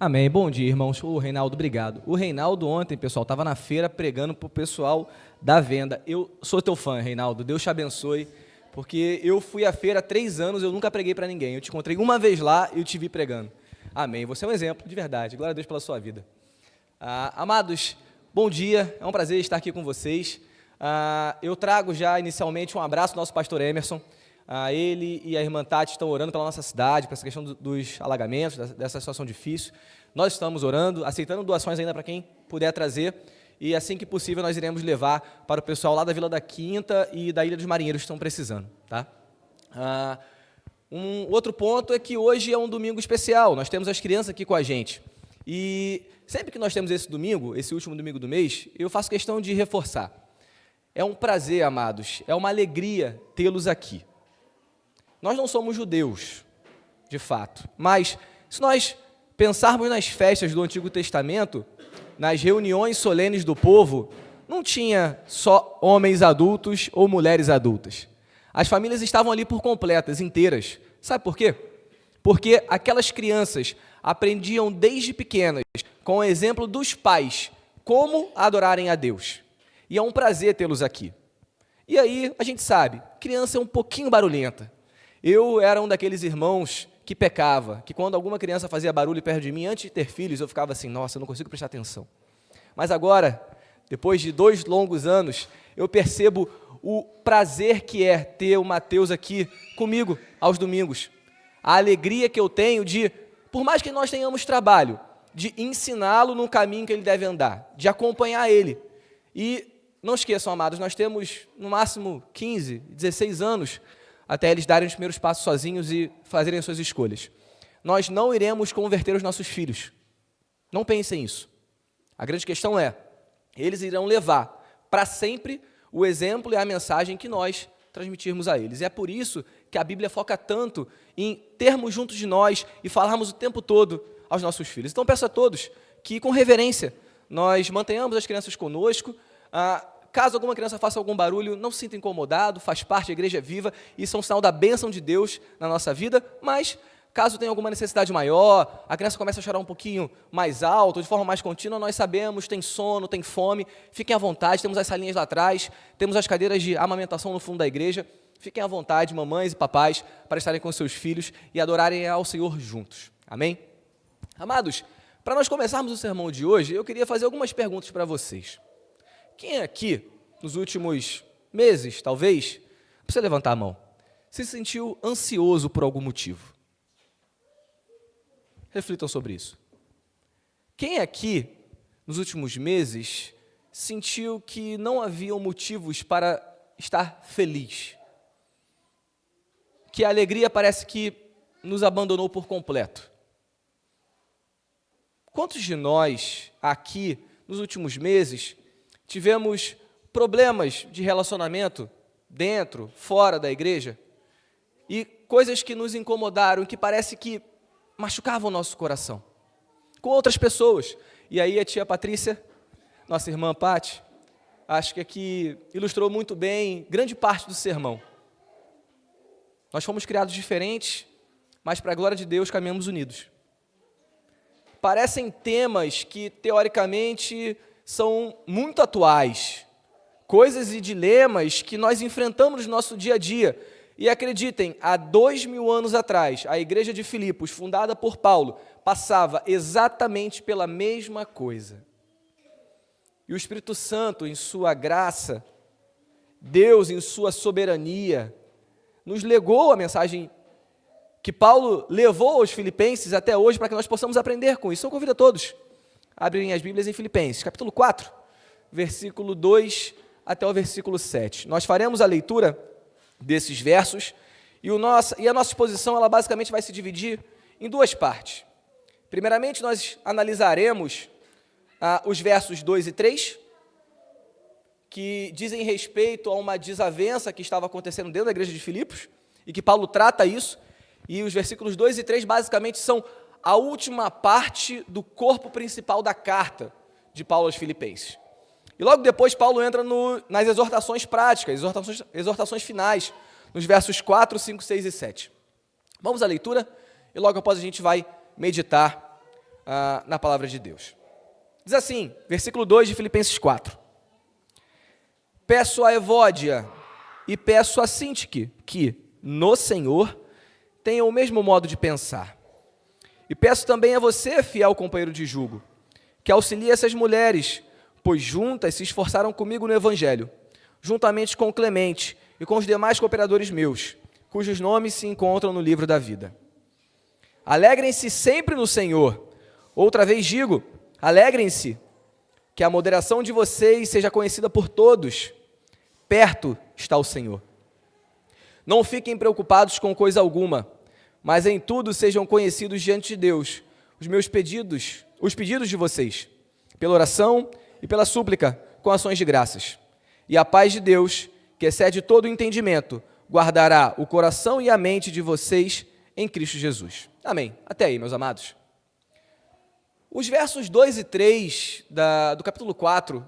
Amém. Bom dia, irmãos. O Reinaldo, obrigado. O Reinaldo ontem, pessoal, estava na feira pregando para o pessoal da venda. Eu sou teu fã, Reinaldo. Deus te abençoe, porque eu fui à feira há 3 anos, eu nunca preguei para ninguém. Eu te encontrei uma vez lá e eu te vi pregando. Amém. Você é um exemplo, de verdade. Glória a Deus pela sua vida. Amados, bom dia. É um prazer estar aqui com vocês. Eu trago já inicialmente um abraço do nosso pastor Emerson. Ele e a irmã Tati estão orando pela nossa cidade, para essa questão dos alagamentos, dessa situação difícil. Nós estamos orando, aceitando doações ainda para quem puder trazer, e assim que possível nós iremos levar para o pessoal lá da Vila da Quinta e da Ilha dos Marinheiros que estão precisando. Tá? Um outro ponto é que hoje é um domingo especial, nós temos as crianças aqui com a gente. E sempre que nós temos esse domingo, esse último domingo do mês, eu faço questão de reforçar. É um prazer, amados, é uma alegria tê-los aqui. Nós não somos judeus, de fato, mas se nós pensarmos nas festas do Antigo Testamento, nas reuniões solenes do povo, não tinha só homens adultos ou mulheres adultas. As famílias estavam ali por completas, inteiras. Sabe por quê? Porque aquelas crianças aprendiam desde pequenas, com o exemplo dos pais, como adorarem a Deus. E é um prazer tê-los aqui. E aí, a gente sabe, criança é um pouquinho barulhenta. Eu era um daqueles irmãos que pecava, que quando alguma criança fazia barulho perto de mim, antes de ter filhos, eu ficava assim, nossa, eu não consigo prestar atenção. Mas agora, depois de 2 longos anos, eu percebo o prazer que é ter o Mateus aqui comigo aos domingos. A alegria que eu tenho de, por mais que nós tenhamos trabalho, de ensiná-lo no caminho que ele deve andar, de acompanhar ele. E não esqueçam, amados, nós temos no máximo 15, 16 anos, até eles darem os primeiros passos sozinhos e fazerem as suas escolhas. Nós não iremos converter os nossos filhos. Não pensem nisso. A grande questão é, eles irão levar para sempre o exemplo e a mensagem que nós transmitirmos a eles. E é por isso que a Bíblia foca tanto em termos juntos de nós e falarmos o tempo todo aos nossos filhos. Então, peço a todos que, com reverência, nós mantenhamos as crianças conosco. Caso alguma criança faça algum barulho, não se sinta incomodado, faz parte da igreja viva, isso é um sinal da bênção de Deus na nossa vida, mas caso tenha alguma necessidade maior, a criança começa a chorar um pouquinho mais alto, de forma mais contínua, nós sabemos, tem sono, tem fome, fiquem à vontade, temos as salinhas lá atrás, temos as cadeiras de amamentação no fundo da igreja, fiquem à vontade, mamães e papais, para estarem com seus filhos e adorarem ao Senhor juntos. Amém? Amados, para nós começarmos o sermão de hoje, eu queria fazer algumas perguntas para vocês. Quem aqui, nos últimos meses, talvez, não precisa levantar a mão, se sentiu ansioso por algum motivo? Reflitam sobre isso. Quem aqui, nos últimos meses, sentiu que não haviam motivos para estar feliz? Que a alegria parece que nos abandonou por completo? Quantos de nós, aqui, nos últimos meses, tivemos problemas de relacionamento dentro, fora da igreja, e coisas que nos incomodaram, que parece que machucavam o nosso coração, com outras pessoas. E aí a tia Patrícia, nossa irmã Pati, acho que aqui ilustrou muito bem grande parte do sermão. Nós fomos criados diferentes, mas para a glória de Deus caminhamos unidos. Parecem temas que, teoricamente, são muito atuais, coisas e dilemas que nós enfrentamos no nosso dia a dia. E acreditem, há 2000 anos atrás, a igreja de Filipos, fundada por Paulo, passava exatamente pela mesma coisa. E o Espírito Santo, em sua graça, Deus, em sua soberania, nos legou a mensagem que Paulo levou aos filipenses até hoje, para que nós possamos aprender com isso. Eu convido a todos a abrirem as Bíblias em Filipenses, capítulo 4, versículo 2 até o versículo 7. Nós faremos a leitura desses versos e a nossa exposição ela basicamente vai se dividir em 2 partes. Primeiramente, nós analisaremos os versos 2 e 3, que dizem respeito a uma desavença que estava acontecendo dentro da igreja de Filipos, e que Paulo trata isso, e os versículos 2 e 3 basicamente são a última parte do corpo principal da carta de Paulo aos Filipenses. E logo depois Paulo entra nas exortações práticas, exortações finais, nos versos 4, 5, 6 e 7. Vamos à leitura e logo após a gente vai meditar na palavra de Deus. Diz assim, versículo 2 de Filipenses 4. Peço a Evódia e peço a Sintique que, no Senhor, tenham o mesmo modo de pensar. E peço também a você, fiel companheiro de jugo, que auxilie essas mulheres, pois juntas se esforçaram comigo no Evangelho, juntamente com Clemente e com os demais cooperadores meus, cujos nomes se encontram no livro da vida. Alegrem-se sempre no Senhor. Outra vez digo, alegrem-se, que a moderação de vocês seja conhecida por todos. Perto está o Senhor. Não fiquem preocupados com coisa alguma, mas em tudo sejam conhecidos diante de Deus os pedidos de vocês, pela oração e pela súplica, com ações de graças. E a paz de Deus, que excede todo o entendimento, guardará o coração e a mente de vocês em Cristo Jesus. Amém. Até aí, meus amados. Os versos 2 e 3 do capítulo 4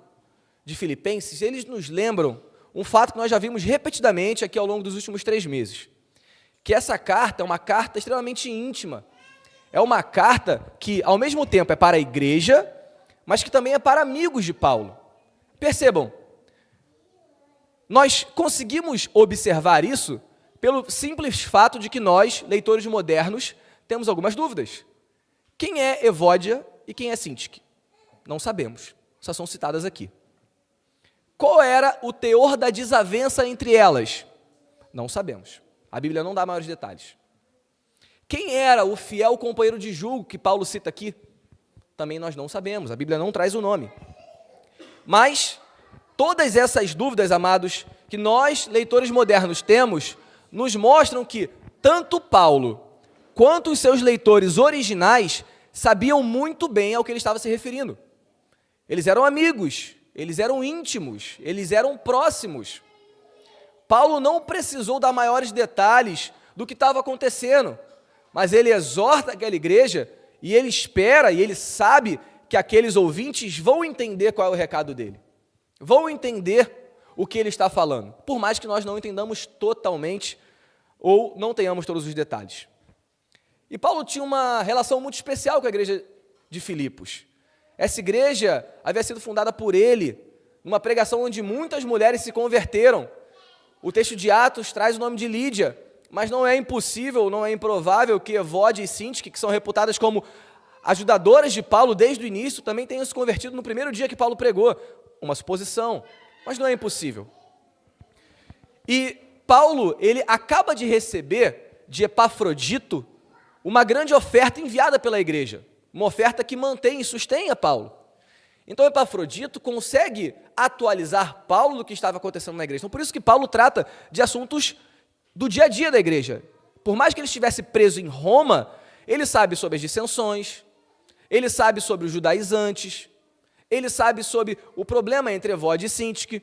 de Filipenses, eles nos lembram um fato que nós já vimos repetidamente aqui ao longo dos últimos 3 meses, que essa carta é uma carta extremamente íntima. É uma carta que, ao mesmo tempo, é para a igreja, mas que também é para amigos de Paulo. Percebam, nós conseguimos observar isso pelo simples fato de que nós, leitores modernos, temos algumas dúvidas. Quem é Evódia e quem é Sintique? Não sabemos, só são citadas aqui. Qual era o teor da desavença entre elas? Não sabemos. A Bíblia não dá maiores detalhes. Quem era o fiel companheiro de jugo que Paulo cita aqui? Também nós não sabemos, a Bíblia não traz o nome. Mas todas essas dúvidas, amados, que nós, leitores modernos, temos, nos mostram que tanto Paulo quanto os seus leitores originais sabiam muito bem ao que ele estava se referindo. Eles eram amigos, eles eram íntimos, eles eram próximos. Paulo não precisou dar maiores detalhes do que estava acontecendo, mas ele exorta aquela igreja e ele espera e ele sabe que aqueles ouvintes vão entender qual é o recado dele, vão entender o que ele está falando, por mais que nós não entendamos totalmente ou não tenhamos todos os detalhes. E Paulo tinha uma relação muito especial com a igreja de Filipos. Essa igreja havia sido fundada por ele, numa pregação onde muitas mulheres se converteram. O texto de Atos traz o nome de Lídia, mas não é impossível, não é improvável que Evódia e Sintique, que são reputadas como ajudadoras de Paulo desde o início, também tenham se convertido no primeiro dia que Paulo pregou. Uma suposição, mas não é impossível. E Paulo, ele acaba de receber de Epafrodito uma grande oferta enviada pela igreja, uma oferta que mantém e sustém a Paulo. Então Epafrodito consegue atualizar Paulo do que estava acontecendo na igreja. Então por isso que Paulo trata de assuntos do dia a dia da igreja. Por mais que ele estivesse preso em Roma, ele sabe sobre as dissensões, ele sabe sobre os judaizantes, ele sabe sobre o problema entre Evódia e Sintique,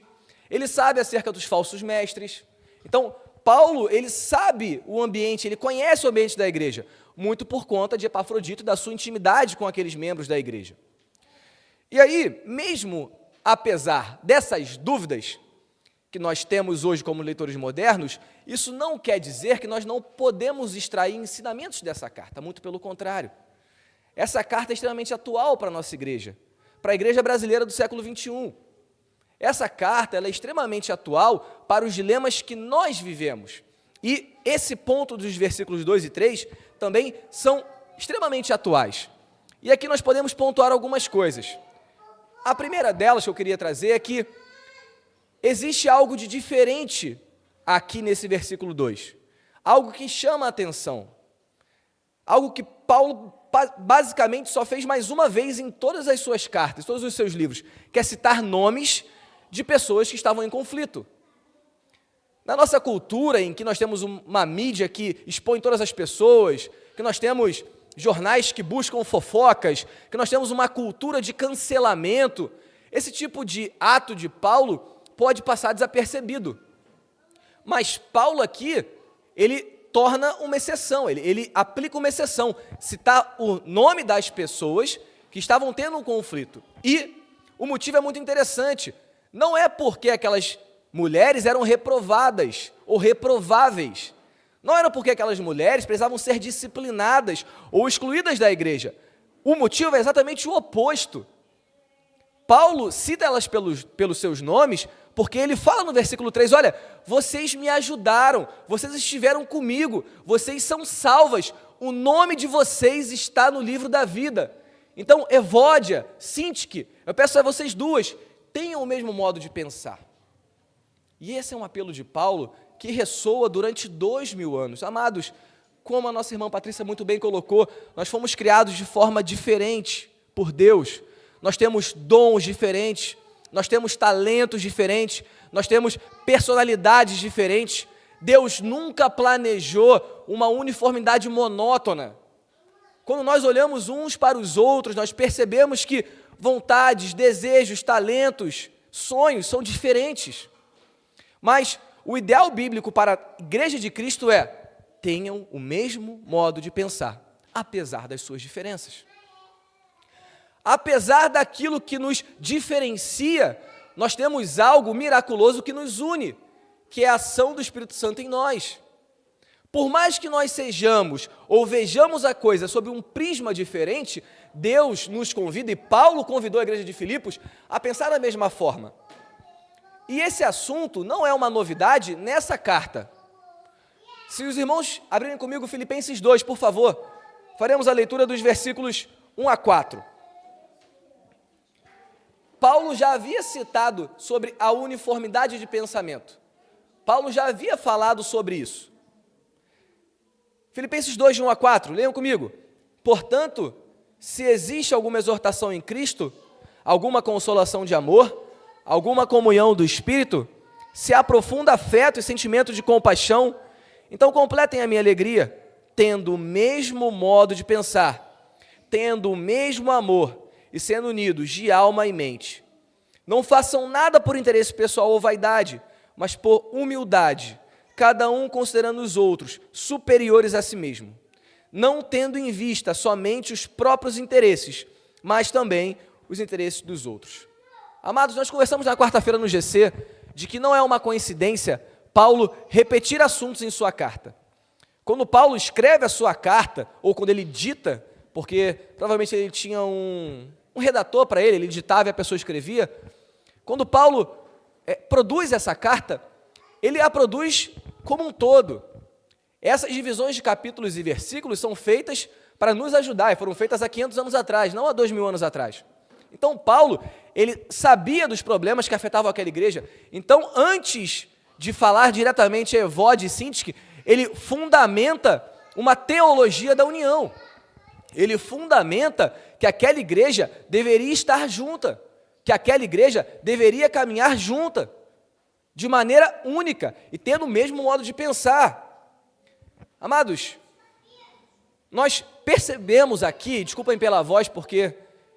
ele sabe acerca dos falsos mestres. Então Paulo, ele sabe o ambiente, ele conhece o ambiente da igreja, muito por conta de Epafrodito e da sua intimidade com aqueles membros da igreja. E aí, mesmo apesar dessas dúvidas que nós temos hoje como leitores modernos, isso não quer dizer que nós não podemos extrair ensinamentos dessa carta, muito pelo contrário. Essa carta é extremamente atual para a nossa igreja, para a igreja brasileira do século XXI. Essa carta ela é extremamente atual para os dilemas que nós vivemos. E esse ponto dos versículos 2 e 3 também são extremamente atuais. E aqui nós podemos pontuar algumas coisas. A primeira delas que eu queria trazer é que existe algo de diferente aqui nesse versículo 2. Algo que chama a atenção. Algo que Paulo basicamente só fez mais uma vez em todas as suas cartas, todos os seus livros, que é citar nomes de pessoas que estavam em conflito. Na nossa cultura, em que nós temos uma mídia que expõe todas as pessoas, que nós temos jornais que buscam fofocas, que nós temos uma cultura de cancelamento, esse tipo de ato de Paulo pode passar desapercebido. Mas Paulo aqui, ele torna uma exceção, ele aplica uma exceção, citar o nome das pessoas que estavam tendo um conflito. E o motivo é muito interessante, não é porque aquelas mulheres eram reprovadas ou reprováveis, não era porque aquelas mulheres precisavam ser disciplinadas ou excluídas da igreja. O motivo é exatamente o oposto. Paulo cita elas pelos seus nomes, porque ele fala no versículo 3, olha, vocês me ajudaram, vocês estiveram comigo, vocês são salvas, o nome de vocês está no livro da vida. Então, Evódia, Sintique, eu peço a vocês duas, tenham o mesmo modo de pensar. E esse é um apelo de Paulo que ressoa durante 2000 anos. Amados, como a nossa irmã Patrícia muito bem colocou, nós fomos criados de forma diferente por Deus. Nós temos dons diferentes, nós temos talentos diferentes, nós temos personalidades diferentes. Deus nunca planejou uma uniformidade monótona. Quando nós olhamos uns para os outros, nós percebemos que vontades, desejos, talentos, sonhos são diferentes. Mas o ideal bíblico para a Igreja de Cristo é: tenham o mesmo modo de pensar, apesar das suas diferenças. Apesar daquilo que nos diferencia, nós temos algo miraculoso que nos une, que é a ação do Espírito Santo em nós. Por mais que nós sejamos ou vejamos a coisa sob um prisma diferente, Deus nos convida, e Paulo convidou a igreja de Filipos, a pensar da mesma forma. E esse assunto não é uma novidade nessa carta. Se os irmãos abrirem comigo Filipenses 2, por favor, faremos a leitura dos versículos 1 a 4. Paulo já havia citado sobre a uniformidade de pensamento. Paulo já havia falado sobre isso. Filipenses 2, de 1 a 4, leiam comigo. Portanto, se existe alguma exortação em Cristo, alguma consolação de amor, alguma comunhão do Espírito, se há profundo afeto e sentimento de compaixão, então completem a minha alegria, tendo o mesmo modo de pensar, tendo o mesmo amor e sendo unidos de alma e mente. Não façam nada por interesse pessoal ou vaidade, mas por humildade, cada um considerando os outros superiores a si mesmo, não tendo em vista somente os próprios interesses, mas também os interesses dos outros. Amados, nós conversamos na quarta-feira no GC de que não é uma coincidência Paulo repetir assuntos em sua carta. Quando Paulo escreve a sua carta, ou quando ele dita, porque provavelmente ele tinha um redator para ele ditava e a pessoa escrevia. Quando Paulo produz essa carta, ele a produz como um todo. Essas divisões de capítulos e versículos são feitas para nos ajudar, e foram feitas há 500 anos atrás, não há 2000 anos atrás. Então, Paulo, ele sabia dos problemas que afetavam aquela igreja. Então, antes de falar diretamente a Evódia e Sintique, ele fundamenta uma teologia da união. Ele fundamenta que aquela igreja deveria estar junta, que aquela igreja deveria caminhar junta, de maneira única e tendo o mesmo modo de pensar. Amados, nós percebemos aqui, desculpem pela voz, porque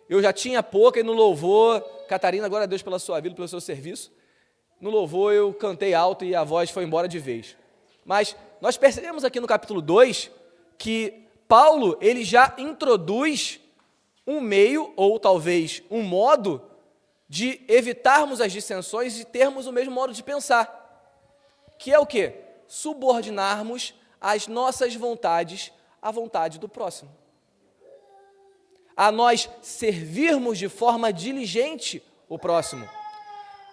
eu já tinha pouca e no louvor, Catarina, glória a Deus pela sua vida, pelo seu serviço, no louvor eu cantei alto e a voz foi embora de vez. Mas nós percebemos aqui no capítulo 2 que Paulo, ele já introduz um meio, ou talvez um modo, de evitarmos as dissensões e termos o mesmo modo de pensar, que é o quê? Subordinarmos as nossas vontades à vontade do próximo. A nós servirmos de forma diligente o próximo,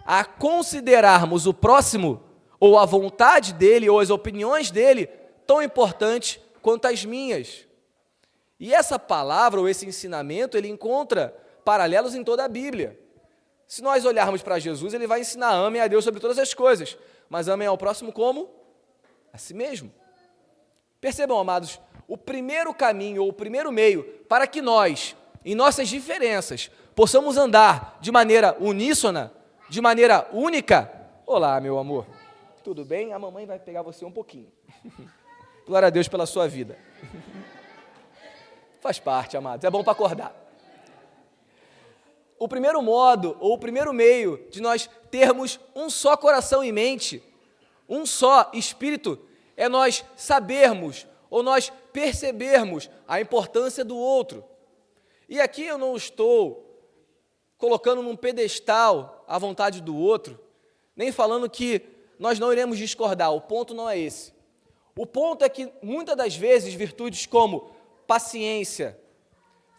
a considerarmos o próximo, ou a vontade dele, ou as opiniões dele, tão importante quanto as minhas. E essa palavra, ou esse ensinamento, ele encontra paralelos em toda a Bíblia. Se nós olharmos para Jesus, ele vai ensinar: amem a Deus sobre todas as coisas, mas amem ao próximo como? A si mesmo. Percebam, amados, o primeiro caminho, ou o primeiro meio, para que nós, em nossas diferenças, possamos andar de maneira uníssona, de maneira única. Olá, meu amor, tudo bem? A mamãe vai pegar você um pouquinho. Glória a Deus pela sua vida. Faz parte, amados, é bom para acordar. O primeiro modo, ou o primeiro meio de nós termos um só coração e mente, um só espírito, é nós sabermos, ou nós percebermos a importância do outro. E aqui eu não estou colocando num pedestal a vontade do outro, nem falando que nós não iremos discordar, o ponto não é esse. O ponto é que, muitas das vezes, virtudes como paciência,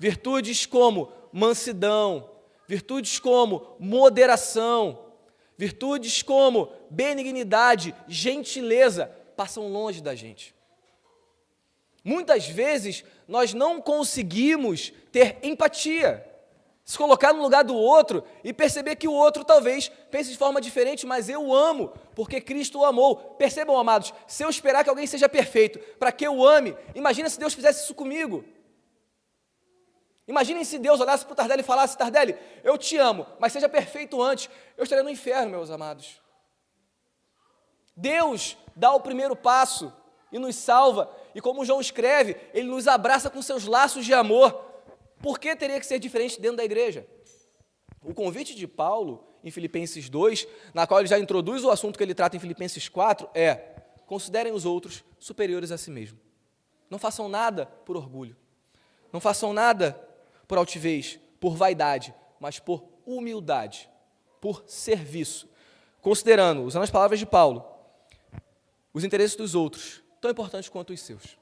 virtudes como mansidão, virtudes como moderação, virtudes como benignidade, gentileza, passam longe da gente. Muitas vezes, nós não conseguimos ter empatia, se colocar no lugar do outro e perceber que o outro talvez pense de forma diferente, mas eu amo, porque Cristo o amou. Percebam, amados, se eu esperar que alguém seja perfeito para que eu o ame, imagina se Deus fizesse isso comigo. Imaginem se Deus olhasse para o Tardelli e falasse: Tardelli, eu te amo, mas seja perfeito antes. Eu estaria no inferno, meus amados. Deus dá o primeiro passo e nos salva, e como João escreve, Ele nos abraça com seus laços de amor. Por que teria que ser diferente dentro da igreja? O convite de Paulo, em Filipenses 2, na qual ele já introduz o assunto que ele trata em Filipenses 4, é: considerem os outros superiores a si mesmo. Não façam nada por orgulho, não façam nada por altivez, por vaidade, mas por humildade, por serviço, considerando, usando as palavras de Paulo, os interesses dos outros, tão importantes quanto os seus.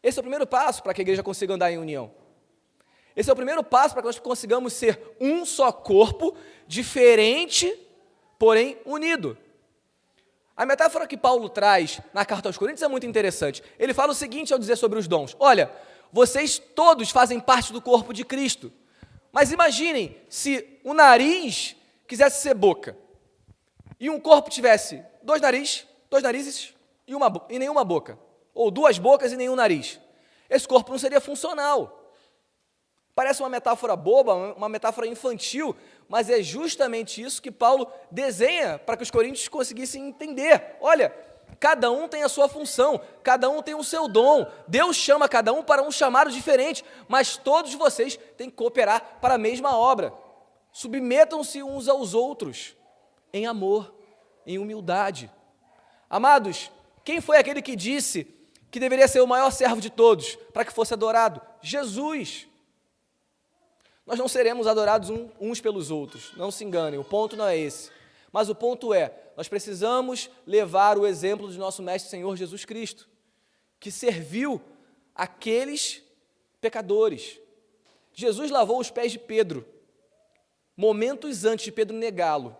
Esse é o primeiro passo para que a igreja consiga andar em união. Esse é o primeiro passo para que nós consigamos ser um só corpo, diferente, porém unido. A metáfora que Paulo traz na carta aos Coríntios é muito interessante. Ele fala o seguinte ao dizer sobre os dons: olha, vocês todos fazem parte do corpo de Cristo, mas imaginem se o nariz quisesse ser boca, e um corpo tivesse dois narizes e nenhuma boca, ou duas bocas e nenhum nariz. Esse corpo não seria funcional. Parece uma metáfora boba, uma metáfora infantil, mas é justamente isso que Paulo desenha para que os coríntios conseguissem entender. Olha, cada um tem a sua função, cada um tem o seu dom, Deus chama cada um para um chamado diferente, mas todos vocês têm que cooperar para a mesma obra. Submetam-se uns aos outros, em amor, em humildade. Amados, quem foi aquele que disse que deveria ser o maior servo de todos, para que fosse adorado? Jesus. Nós não seremos adorados uns pelos outros, não se enganem, o ponto não é esse. Mas o ponto é, nós precisamos levar o exemplo do nosso Mestre Senhor Jesus Cristo, que serviu aqueles pecadores. Jesus lavou os pés de Pedro, momentos antes de Pedro negá-lo.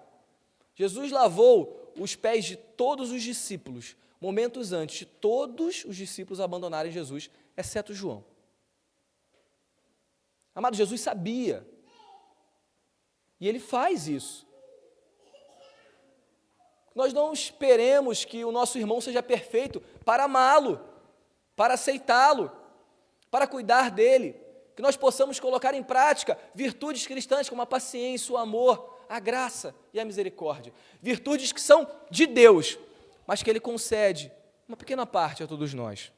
Jesus lavou os pés de todos os discípulos, momentos antes de todos os discípulos abandonarem Jesus, exceto João. Amado, Jesus sabia, e Ele faz isso. Nós não esperemos que o nosso irmão seja perfeito para amá-lo, para aceitá-lo, para cuidar dele, que nós possamos colocar em prática virtudes cristãs como a paciência, o amor, a graça e a misericórdia, virtudes que são de Deus, mas que Ele concede uma pequena parte a todos nós.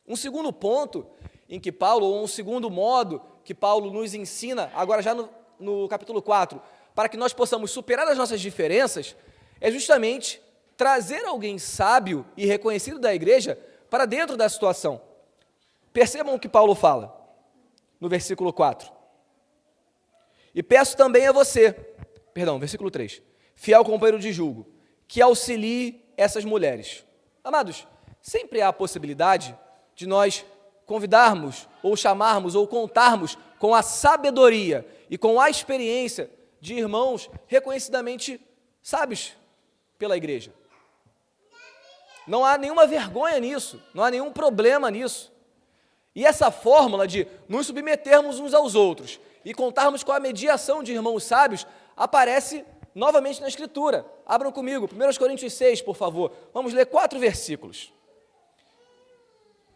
Um segundo ponto em que Paulo, ou um segundo modo que Paulo nos ensina, agora já no capítulo 4, para que nós possamos superar as nossas diferenças, é justamente trazer alguém sábio e reconhecido da igreja para dentro da situação. Percebam o que Paulo fala no versículo 4. E peço também a você, versículo 3, fiel companheiro de julgo, que auxilie essas mulheres. Amados, sempre há a possibilidade de nós convidarmos, ou chamarmos, ou contarmos com a sabedoria e com a experiência de irmãos reconhecidamente sábios pela igreja. Não há nenhuma vergonha nisso, não há nenhum problema nisso. E essa fórmula de nos submetermos uns aos outros e contarmos com a mediação de irmãos sábios aparece novamente na Escritura. Abram comigo, 1 Coríntios 6, por favor. Vamos ler 4 versículos.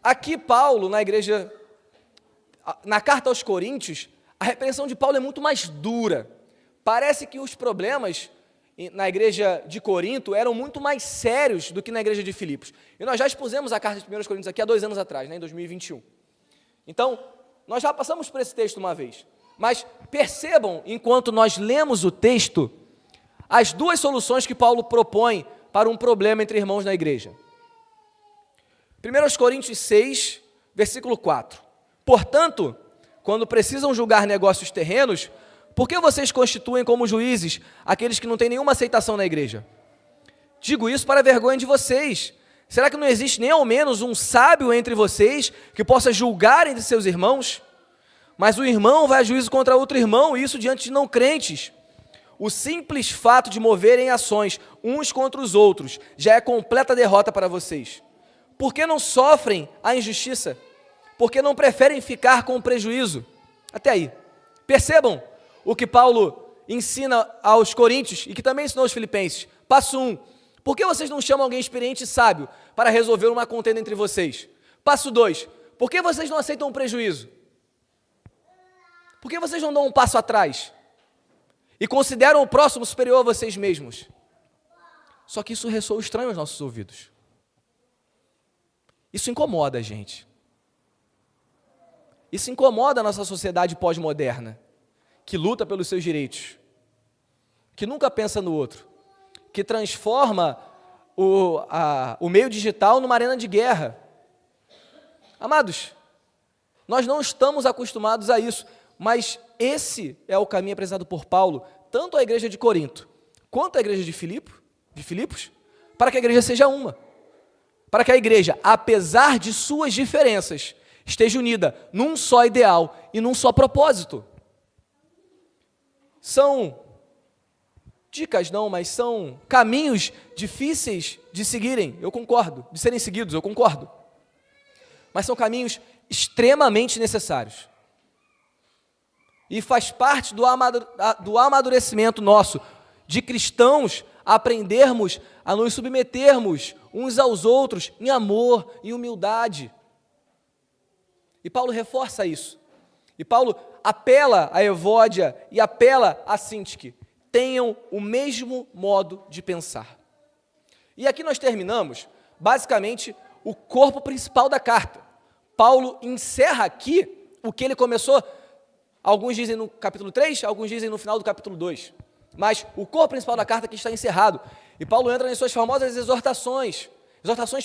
Aqui Paulo, na carta aos Coríntios, a repreensão de Paulo é muito mais dura. Parece que os problemas na igreja de Corinto eram muito mais sérios do que na igreja de Filipos. E nós já expusemos a carta de 1 Coríntios aqui há 2 anos atrás, em 2021. Então, nós já passamos por esse texto uma vez. Mas percebam, enquanto nós lemos o texto, as 2 soluções que Paulo propõe para um problema entre irmãos na igreja. 1 Coríntios 6, versículo 4. Portanto, quando precisam julgar negócios terrenos, por que vocês constituem como juízes aqueles que não têm nenhuma aceitação na igreja? Digo isso para a vergonha de vocês. Será que não existe nem ao menos um sábio entre vocês que possa julgar entre seus irmãos? Mas o irmão vai a juízo contra outro irmão, e isso diante de não crentes. O simples fato de moverem ações uns contra os outros já é completa derrota para vocês. Por que não sofrem a injustiça? Por que não preferem ficar com o prejuízo? Até aí. Percebam o que Paulo ensina aos coríntios e que também ensinou aos filipenses. Passo 1. Por que vocês não chamam alguém experiente e sábio para resolver uma contenda entre vocês? Passo 2. Por que vocês não aceitam um prejuízo? Por que vocês não dão um passo atrás? E consideram o próximo superior a vocês mesmos? Só que isso ressoa estranho aos nossos ouvidos. Isso incomoda a gente. Isso incomoda a nossa sociedade pós-moderna, que luta pelos seus direitos, que nunca pensa no outro, que transforma o meio digital numa arena de guerra. Amados, nós não estamos acostumados a isso, mas esse é o caminho apresentado por Paulo, tanto à igreja de Corinto, quanto à igreja de Filipos, para que a igreja seja uma. Para que a igreja, apesar de suas diferenças, esteja unida num só ideal e num só propósito. São dicas não, mas são caminhos difíceis de seguirem, eu concordo, de serem seguidos, eu concordo. Mas são caminhos extremamente necessários. E faz parte do amadurecimento nosso, de cristãos, aprendermos a nos submetermos uns aos outros em amor, em humildade. E Paulo reforça isso. E Paulo apela a Evódia e apela a Sintique. Tenham o mesmo modo de pensar. E aqui nós terminamos, basicamente, o corpo principal da carta. Paulo encerra aqui o que ele começou, alguns dizem no capítulo 3, alguns dizem no final do capítulo 2. Mas o corpo principal da carta aqui está encerrado. E Paulo entra em suas famosas exortações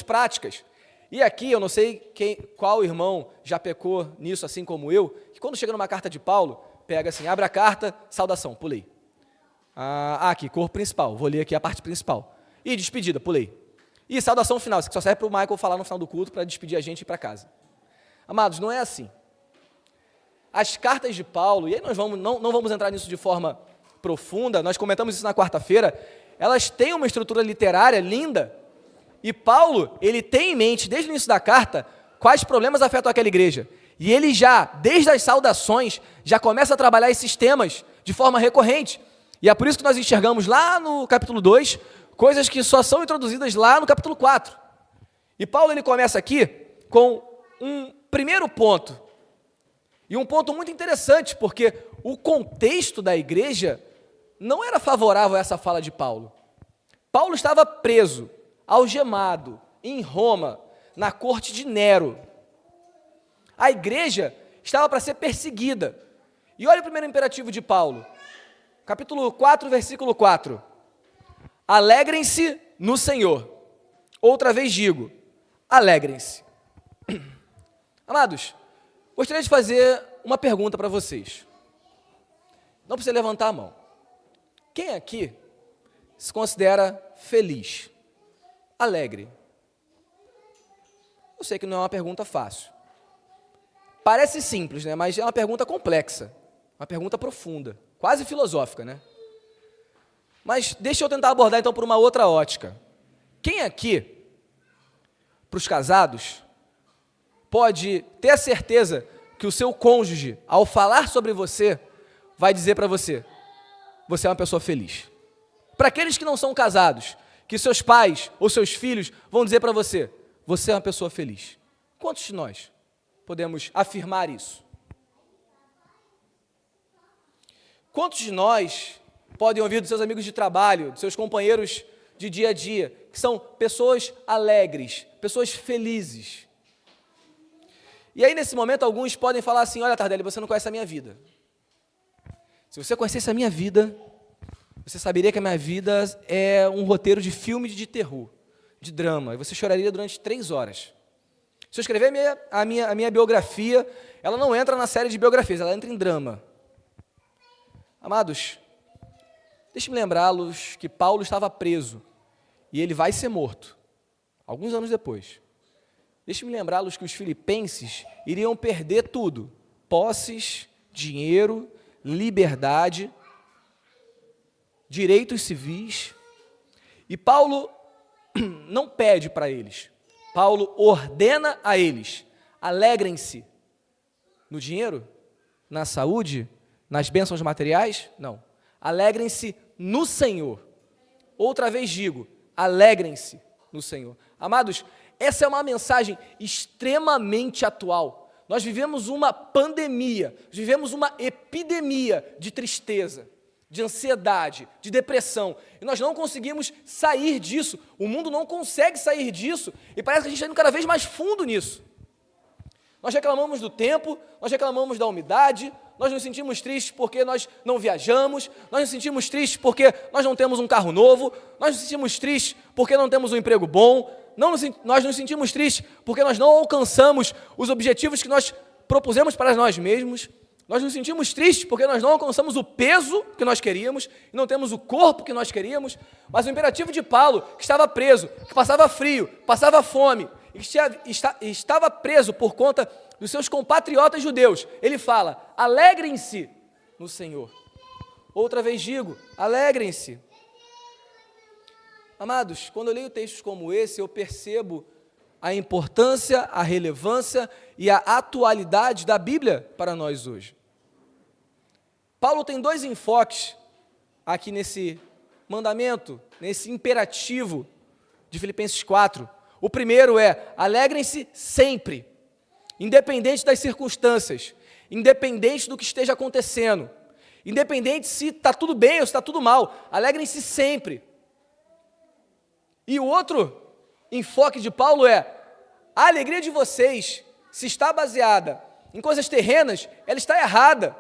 práticas. E aqui, eu não sei qual irmão já pecou nisso, assim como eu, que quando chega numa carta de Paulo, pega assim, abre a carta, saudação, pulei. Aqui, corpo principal, vou ler aqui a parte principal. E despedida, pulei. E saudação final, isso que só serve para o Michael falar no final do culto para despedir a gente e ir para casa. Amados, não é assim. As cartas de Paulo, e aí nós não vamos entrar nisso de forma profunda, nós comentamos isso na quarta-feira, elas têm uma estrutura literária linda, e Paulo, ele tem em mente, desde o início da carta, quais problemas afetam aquela igreja. E ele já, desde as saudações, já começa a trabalhar esses temas de forma recorrente. E é por isso que nós enxergamos lá no capítulo 2, coisas que só são introduzidas lá no capítulo 4. E Paulo, ele começa aqui com um primeiro ponto, e um ponto muito interessante, porque o contexto da igreja não era favorável a essa fala de Paulo. Paulo estava preso, algemado, em Roma, na corte de Nero. A igreja estava para ser perseguida. E olha o primeiro imperativo de Paulo, capítulo 4, versículo 4. Alegrem-se no Senhor. Outra vez digo, alegrem-se. Amados, gostaria de fazer uma pergunta para vocês. Não precisa levantar a mão. Quem aqui se considera feliz, alegre? Eu sei que não é uma pergunta fácil. Parece simples, né? Mas é uma pergunta complexa, uma pergunta profunda, quase filosófica, né? Mas deixa eu tentar abordar então por uma outra ótica. Quem aqui, para os casados, pode ter a certeza que o seu cônjuge, ao falar sobre você, vai dizer para você, você é uma pessoa feliz? Para aqueles que não são casados, que seus pais ou seus filhos vão dizer para você, você é uma pessoa feliz. Quantos de nós podemos afirmar isso? Quantos de nós podem ouvir dos seus amigos de trabalho, dos seus companheiros de dia a dia, que são pessoas alegres, pessoas felizes? E aí, nesse momento, alguns podem falar assim, olha, Tardelli, você não conhece a minha vida. Se você conhecesse a minha vida, você saberia que a minha vida é um roteiro de filme de terror, de drama, e você choraria durante 3 horas. Se eu escrever a minha biografia, ela não entra na série de biografias, ela entra em drama. Amados, deixe-me lembrá-los que Paulo estava preso, e ele vai ser morto, alguns anos depois. Deixe-me lembrá-los que os filipenses iriam perder tudo, posses, dinheiro, liberdade, direitos civis. E Paulo não pede para eles, Paulo ordena a eles: alegrem-se no dinheiro, na saúde, nas bênçãos materiais? Não. Alegrem-se no Senhor. Outra vez digo, alegrem-se no Senhor. Amados, essa é uma mensagem extremamente atual. Nós vivemos uma pandemia, vivemos uma epidemia de tristeza, de ansiedade, de depressão, e nós não conseguimos sair disso. O mundo não consegue sair disso, e parece que a gente está indo cada vez mais fundo nisso. Nós reclamamos do tempo, nós reclamamos da umidade, nós nos sentimos tristes porque nós não viajamos, nós nos sentimos tristes porque nós não temos um carro novo, nós nos sentimos tristes porque não temos um emprego bom, nós nos sentimos tristes porque nós não alcançamos os objetivos que nós propusemos para nós mesmos, nós nos sentimos tristes porque nós não alcançamos o peso que nós queríamos, e não temos o corpo que nós queríamos. Mas o imperativo de Paulo, que estava preso, que passava frio, passava fome, estava preso por conta dos seus compatriotas judeus, ele fala: alegrem-se no Senhor. Outra vez digo, alegrem-se. Amados, quando eu leio textos como esse, eu percebo a importância, a relevância e a atualidade da Bíblia para nós hoje. Paulo tem dois enfoques aqui nesse mandamento, nesse imperativo de Filipenses 4. O primeiro é: alegrem-se sempre, independente das circunstâncias, independente do que esteja acontecendo, independente se está tudo bem ou se está tudo mal, alegrem-se sempre. E o outro enfoque de Paulo é: a alegria de vocês, se está baseada em coisas terrenas, ela está errada,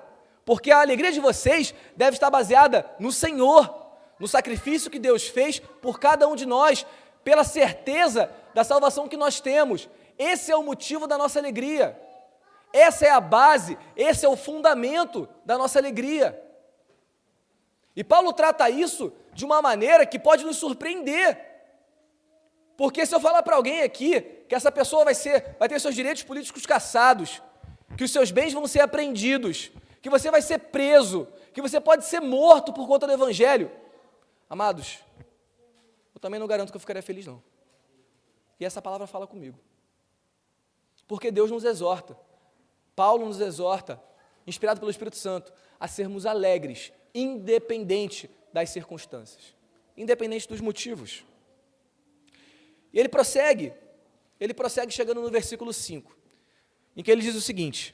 porque a alegria de vocês deve estar baseada no Senhor, no sacrifício que Deus fez por cada um de nós, pela certeza da salvação que nós temos. Esse é o motivo da nossa alegria, essa é a base, esse é o fundamento da nossa alegria. E Paulo trata isso de uma maneira que pode nos surpreender, porque se eu falar para alguém aqui que essa pessoa vai ter seus direitos políticos cassados, que os seus bens vão ser apreendidos, que você vai ser preso, que você pode ser morto por conta do Evangelho, amados, eu também não garanto que eu ficaria feliz, não. E essa palavra fala comigo, porque Deus nos exorta, Paulo nos exorta, inspirado pelo Espírito Santo, a sermos alegres, independente das circunstâncias, independente dos motivos. E ele prossegue chegando no versículo 5, em que ele diz o seguinte: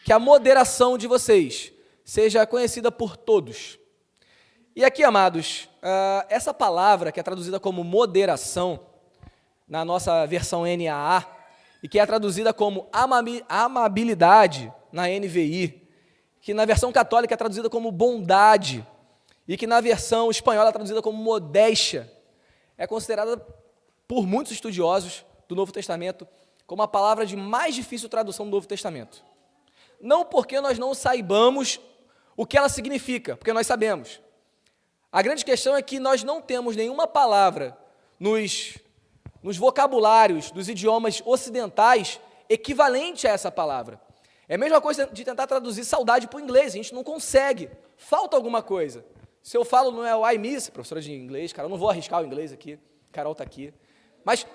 que a moderação de vocês seja conhecida por todos. E aqui, amados, essa palavra que é traduzida como moderação, na nossa versão NAA, e que é traduzida como amabilidade na NVI, que na versão católica é traduzida como bondade, e que na versão espanhola é traduzida como modéstia, é considerada por muitos estudiosos do Novo Testamento como a palavra de mais difícil tradução do Novo Testamento. Não porque nós não saibamos o que ela significa, porque nós sabemos. A grande questão é que nós não temos nenhuma palavra nos vocabulários dos idiomas ocidentais equivalente a essa palavra. É a mesma coisa de tentar traduzir saudade para o inglês, a gente não consegue, falta alguma coisa. Se eu falo não é o I miss, professora de inglês, cara, eu não vou arriscar o inglês aqui, Carol está aqui, mas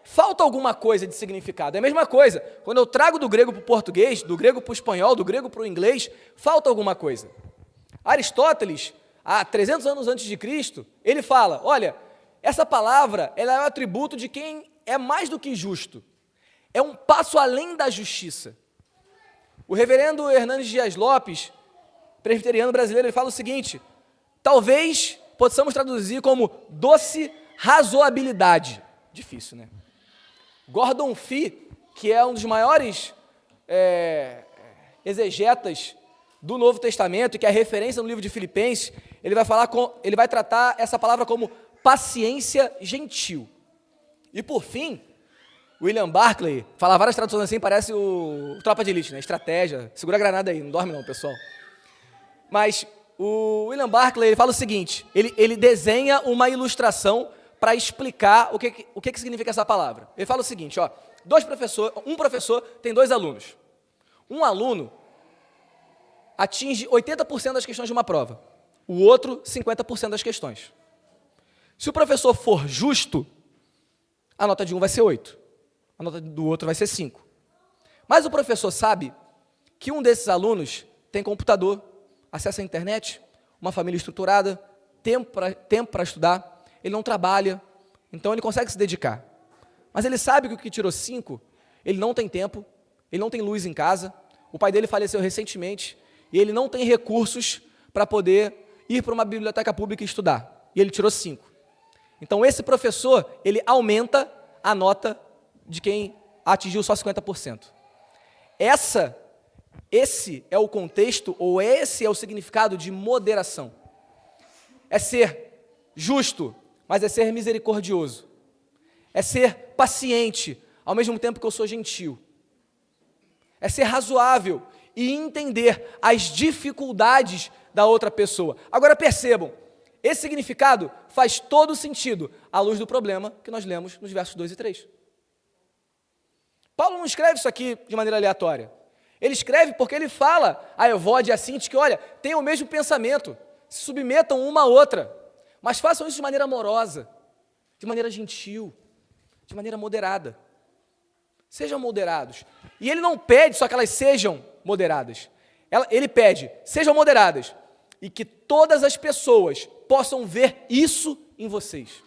falta alguma coisa de significado. É a mesma coisa, quando eu trago do grego para o português, do grego para o espanhol, do grego para o inglês, falta alguma coisa. Aristóteles, há 300 anos antes de Cristo, ele fala, olha, essa palavra ela é o atributo de quem é mais do que justo, é um passo além da justiça. O reverendo Hernandes Dias Lopes, presbiteriano brasileiro, ele fala o seguinte: talvez possamos traduzir como doce razoabilidade. Difícil, né? Gordon Fee, que é um dos maiores exegetas do Novo Testamento, e que é a referência no livro de Filipenses, ele vai tratar essa palavra como paciência gentil. E por fim, William Barclay, fala várias traduções assim, parece o Tropa de Elite, né? Estratégia, segura a granada aí, não dorme não, pessoal. Mas o William Barclay, ele fala o seguinte, ele desenha uma ilustração para explicar o que significa essa palavra. Ele fala o seguinte, ó, um professor tem dois alunos. Um aluno atinge 80% das questões de uma prova, o outro 50% das questões. Se o professor for justo, a nota de um vai ser 8, a nota do outro vai ser 5. Mas o professor sabe que um desses alunos tem computador, acesso à internet, uma família estruturada, tempo para estudar, ele não trabalha, então ele consegue se dedicar. Mas ele sabe que o que tirou 5, ele não tem tempo, ele não tem luz em casa, o pai dele faleceu recentemente, e ele não tem recursos para poder ir para uma biblioteca pública e estudar. E ele tirou 5. Então, esse professor, ele aumenta a nota de quem atingiu só 50%. Esse é o contexto, ou esse é o significado de moderação. É ser justo, mas é ser misericordioso. É ser paciente, ao mesmo tempo que eu sou gentil. É ser razoável e entender as dificuldades da outra pessoa. Agora percebam, esse significado faz todo sentido à luz do problema que nós lemos nos versos 2 e 3. Paulo não escreve isso aqui de maneira aleatória. Ele escreve porque ele fala a Evódia e a Sinti que, olha, tenham o mesmo pensamento, se submetam uma à outra, mas façam isso de maneira amorosa, de maneira gentil, de maneira moderada. Sejam moderados. E ele não pede só que elas sejam moderadas. Ele pede, sejam moderadas, e que todas as pessoas possam ver isso em vocês.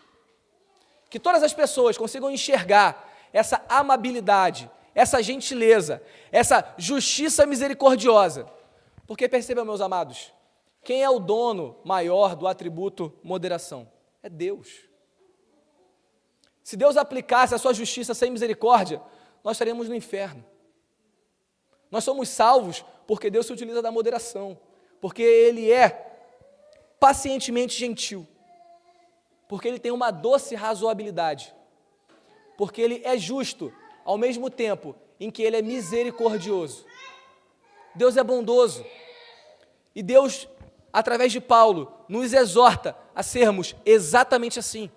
Que todas as pessoas consigam enxergar essa amabilidade, essa gentileza, essa justiça misericordiosa. Porque percebam, meus amados, quem é o dono maior do atributo moderação? É Deus. Se Deus aplicasse a sua justiça sem misericórdia, nós estaríamos no inferno. Nós somos salvos porque Deus se utiliza da moderação, porque Ele é pacientemente gentil, porque Ele tem uma doce razoabilidade, porque Ele é justo, ao mesmo tempo em que Ele é misericordioso. Deus é bondoso, e Deus, através de Paulo, nos exorta a sermos exatamente assim,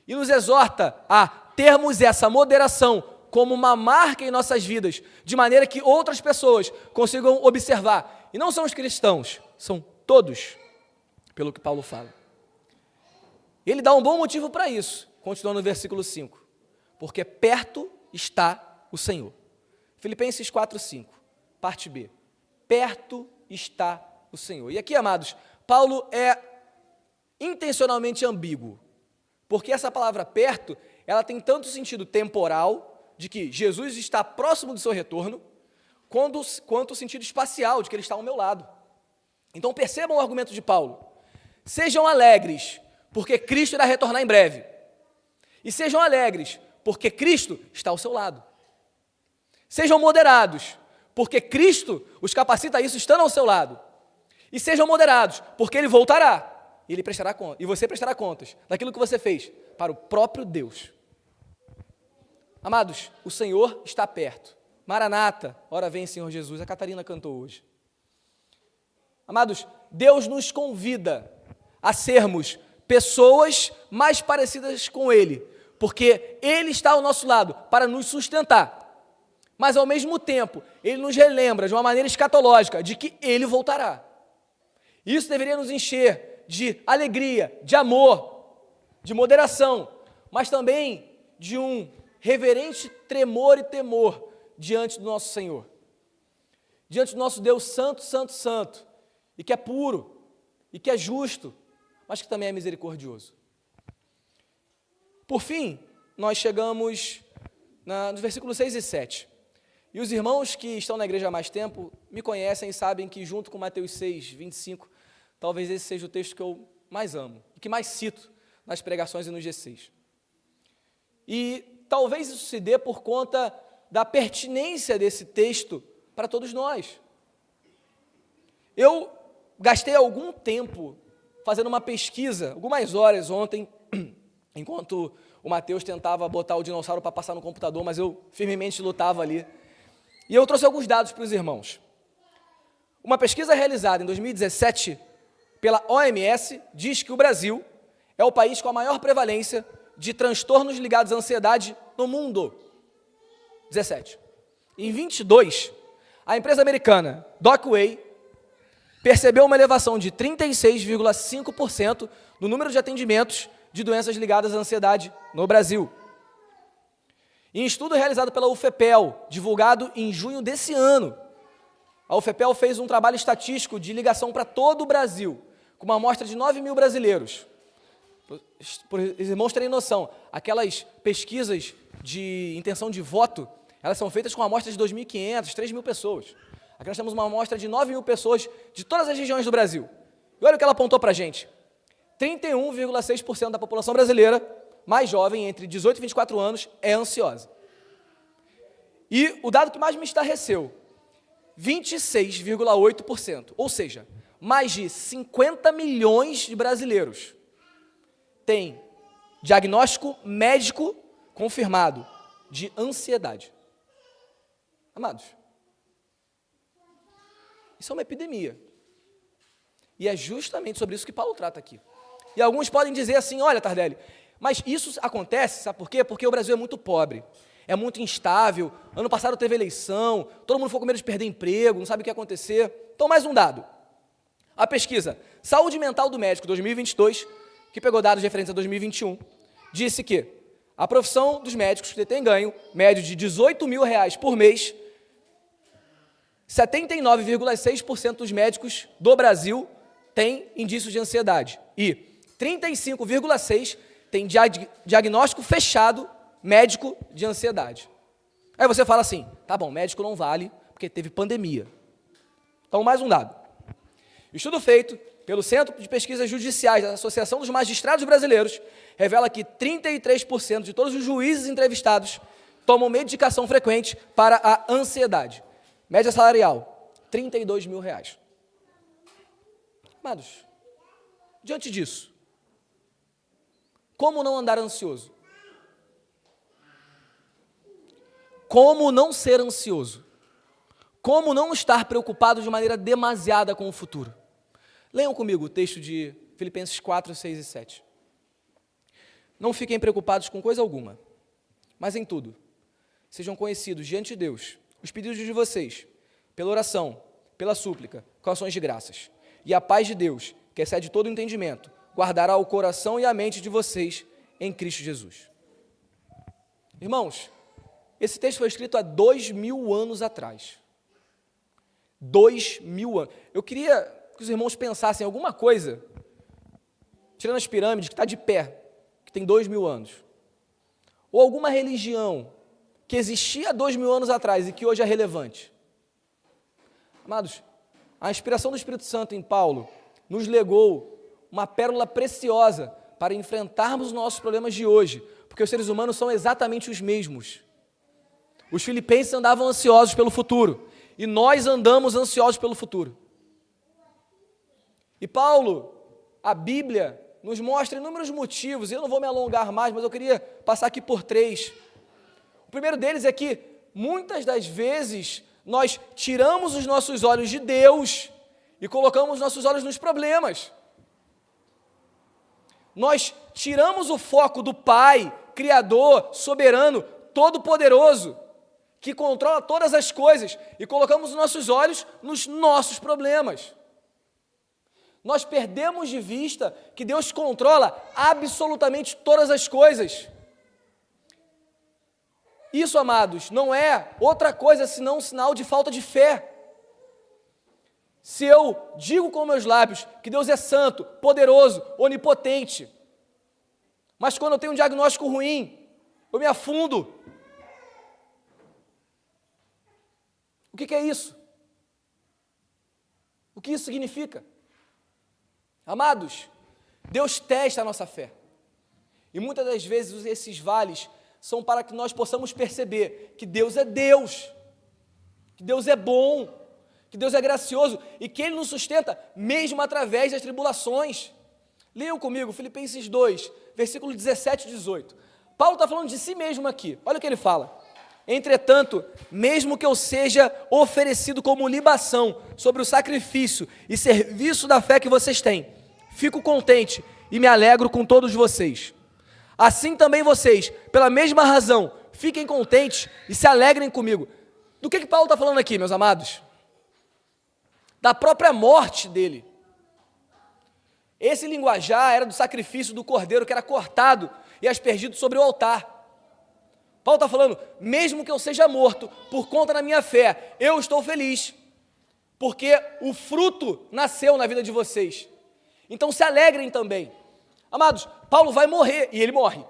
e nos exorta a termos essa moderação como uma marca em nossas vidas, de maneira que outras pessoas consigam observar, e não são os cristãos, são todos, pelo que Paulo fala. Ele dá um bom motivo para isso, continuando no versículo 5, porque perto está o Senhor. Filipenses 4:5, parte B, perto está o Senhor. E aqui, amados, Paulo é intencionalmente ambíguo, porque essa palavra perto, ela tem tanto sentido temporal, de que Jesus está próximo do seu retorno, quanto o sentido espacial, de que Ele está ao meu lado. Então percebam o argumento de Paulo. Sejam alegres, porque Cristo irá retornar em breve. E sejam alegres, porque Cristo está ao seu lado. Sejam moderados, porque Cristo os capacita a isso estando ao seu lado. E sejam moderados, porque Ele voltará, e Ele prestará conta, e você prestará contas daquilo que você fez para o próprio Deus. Amados, o Senhor está perto. Maranata, ora vem Senhor Jesus, a Catarina cantou hoje. Amados, Deus nos convida a sermos pessoas mais parecidas com Ele, porque Ele está ao nosso lado para nos sustentar, mas ao mesmo tempo, Ele nos relembra de uma maneira escatológica de que Ele voltará. Isso deveria nos encher de alegria, de amor, de moderação, mas também de um reverente tremor e temor diante do nosso Senhor, diante do nosso Deus santo, santo, santo, e que é puro, e que é justo, mas que também é misericordioso. Por fim, nós chegamos nos versículos 6 e 7, e os irmãos que estão na igreja há mais tempo me conhecem e sabem que junto com Mateus 6, 25, talvez esse seja o texto que eu mais amo, e que mais cito nas pregações e nos G6. E talvez isso se dê por conta da pertinência desse texto para todos nós. Eu gastei algum tempo fazendo uma pesquisa, algumas horas ontem, enquanto o Mateus tentava botar o dinossauro para passar no computador, mas eu firmemente lutava ali. E eu trouxe alguns dados para os irmãos. Uma pesquisa realizada em 2017 pela OMS diz que o Brasil é o país com a maior prevalência de transtornos ligados à ansiedade no mundo. 17. Em 22, A empresa americana Docway percebeu uma elevação de 36,5% no número de atendimentos de doenças ligadas à ansiedade no Brasil. Em estudo realizado pela UFPEL, divulgado em junho desse ano, a UFPEL fez um trabalho estatístico de ligação para todo o Brasil, com uma amostra de 9 mil brasileiros. Para os irmãos terem noção, aquelas pesquisas de intenção de voto, elas são feitas com amostras de 2.500, 3.000 pessoas. Aqui nós temos uma amostra de 9 mil pessoas de todas as regiões do Brasil. E olha o que ela apontou para a gente. 31,6% da população brasileira, mais jovem, entre 18 e 24 anos, é ansiosa. E o dado que mais me estarreceu, 26,8%, ou seja, mais de 50 milhões de brasileiros têm diagnóstico médico confirmado de ansiedade. Amados, isso é uma epidemia. E é justamente sobre isso que Paulo trata aqui. E alguns podem dizer assim, olha, Tardelli, mas isso acontece, sabe por quê? Porque o Brasil é muito pobre, é muito instável, ano passado teve eleição, todo mundo ficou com medo de perder emprego, não sabe o que ia acontecer. Então, mais um dado. A pesquisa Saúde Mental do Médico 2022, que pegou dados referentes a 2021, disse que a profissão dos médicos que tem ganho médio de R$18 mil por mês, 79,6% dos médicos do Brasil têm indícios de ansiedade e 35,6% têm diagnóstico fechado médico de ansiedade. Aí você fala assim, tá bom, médico não vale porque teve pandemia. Então, mais um dado. Estudo feito pelo Centro de Pesquisas Judiciais da Associação dos Magistrados Brasileiros revela que 33% de todos os juízes entrevistados tomam medicação frequente para a ansiedade. Média salarial, R$32 mil. Amados, diante disso, como não andar ansioso? Como não ser ansioso? Como não estar preocupado de maneira demasiada com o futuro? Leiam comigo o texto de Filipenses 4, 6 e 7. Não fiquem preocupados com coisa alguma, mas em tudo, sejam conhecidos diante de Deus os pedidos de vocês, pela oração, pela súplica, com ações de graças. E a paz de Deus, que excede todo o entendimento, guardará o coração e a mente de vocês em Cristo Jesus. Irmãos, esse texto foi escrito há 2.000 anos atrás. 2.000 anos. Eu queria que os irmãos pensassem em alguma coisa, tirando as pirâmides, que está de pé, que tem 2.000 anos. Ou alguma religião que existia há 2.000 anos atrás e que hoje é relevante. Amados, a inspiração do Espírito Santo em Paulo nos legou uma pérola preciosa para enfrentarmos os nossos problemas de hoje, porque os seres humanos são exatamente os mesmos. Os filipenses andavam ansiosos pelo futuro, e nós andamos ansiosos pelo futuro. E Paulo, a Bíblia, nos mostra inúmeros motivos, e eu não vou me alongar mais, mas eu queria passar aqui por 3. O primeiro deles é que, muitas das vezes, nós tiramos os nossos olhos de Deus e colocamos nossos olhos nos problemas. Nós tiramos o foco do Pai, Criador, Soberano, Todo-Poderoso, que controla todas as coisas, e colocamos os nossos olhos nos nossos problemas. Nós perdemos de vista que Deus controla absolutamente todas as coisas. Isso, amados, não é outra coisa senão um sinal de falta de fé. Se eu digo com meus lábios que Deus é santo, poderoso, onipotente, mas quando eu tenho um diagnóstico ruim, eu me afundo. O que é isso? O que isso significa? Amados, Deus testa a nossa fé. E muitas das vezes esses vales são para que nós possamos perceber que Deus é Deus, que Deus é bom, que Deus é gracioso e que Ele nos sustenta mesmo através das tribulações. Leiam comigo Filipenses 2, versículo 17 e 18. Paulo está falando de si mesmo aqui. Olha o que ele fala. Entretanto, mesmo que eu seja oferecido como libação sobre o sacrifício e serviço da fé que vocês têm, fico contente e me alegro com todos vocês. Assim também vocês, pela mesma razão, fiquem contentes e se alegrem comigo. Do que Paulo está falando aqui, meus amados? Da própria morte dele. Esse linguajar era do sacrifício do cordeiro que era cortado e aspergido sobre o altar. Paulo está falando, mesmo que eu seja morto por conta da minha fé, eu estou feliz, porque o fruto nasceu na vida de vocês. Então se alegrem também. Amados, Paulo vai morrer, e ele morre.